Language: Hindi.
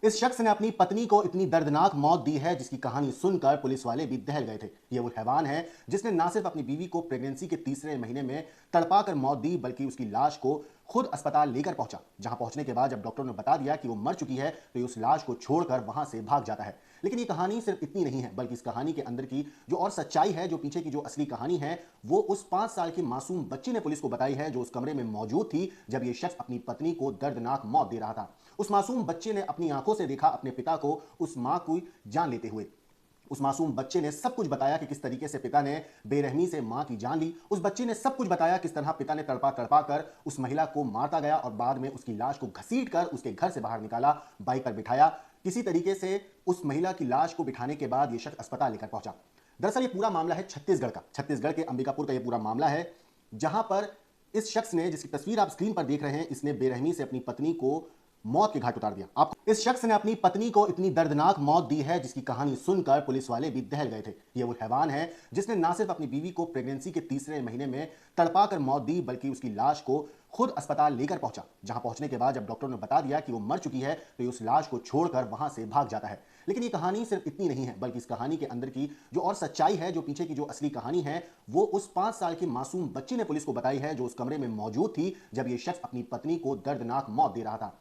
इस शख्स ने अपनी पत्नी को इतनी दर्दनाक मौत दी है जिसकी कहानी सुनकर पुलिस वाले भी दहल गए थे। ये वो हैवान है जिसने न सिर्फ अपनी बीवी को प्रेगनेंसी के तीसरे महीने में तड़पा कर मौत दी, बल्कि उसकी लाश को खुद अस्पताल लेकर पहुंचा, जहां पहुंचने के बाद जब डॉक्टरों ने बता दिया कि वो मर चुकी है तो ये उस लाश को छोड़कर वहां से भाग जाता है। लेकिन ये कहानी सिर्फ इतनी नहीं है, बल्कि इस कहानी के अंदर की जो और सच्चाई है, जो पीछे की जो असली कहानी है, वो उस 5 साल की मासूम बच्ची ने पुलिस को बताई है, जो उस कमरे में मौजूद थी जब ये शख्स अपनी पत्नी को दर्दनाक मौत दे रहा था। उस मासूम बच्चे ने अपनी आंखों से देखा अपने पिता को उस मां की जान लेते हुए। उस मासूम बच्चे ने सब कुछ बताया कि किस तरीके से पिता ने बेरहमी से मां की जान ली। उस बच्चे ने सब कुछ बताया किस तरह पिता ने तड़पा तड़पा कर उस महिला को मारता गया और बाद में उसकी लाश को घसीट कर उसके घर से बाहर निकाला, बाइक पर बिठाया। किसी तरीके से उस महिला की लाश को बिठाने के बाद यह शख्स अस्पताल लेकर पहुंचा। दरअसल ये पूरा मामला है छत्तीसगढ़ का, छत्तीसगढ़ के अंबिकापुर का ये पूरा मामला है, जहां पर इस शख्स ने, जिसकी तस्वीर आप स्क्रीन पर देख रहे हैं, इसने बेरहमी से अपनी पत्नी को मौत के घाट उतार दिया। आप इस शख्स ने अपनी पत्नी को इतनी दर्दनाक मौत दी है जिसकी कहानी सुनकर पुलिस वाले भी दहल गए थे। ये वो हैवान है जिसने न सिर्फ अपनी बीवी को प्रेगनेंसी के तीसरे महीने में तड़पा कर मौत दी, बल्कि उसकी लाश को खुद अस्पताल लेकर पहुंचा, जहां पहुंचने के बाद जब डॉक्टरों ने बता दिया कि वो मर चुकी है तो ये उस लाश को छोड़कर वहां से भाग जाता है। लेकिन ये कहानी सिर्फ इतनी नहीं है, बल्कि इस कहानी के अंदर की जो और सच्चाई है, जो पीछे की जो असली कहानी है, वो उस 5 साल की मासूम बच्ची ने पुलिस को बताई है, जो उस कमरे में मौजूद थी जब ये शख्स अपनी पत्नी को दर्दनाक मौत दे रहा था।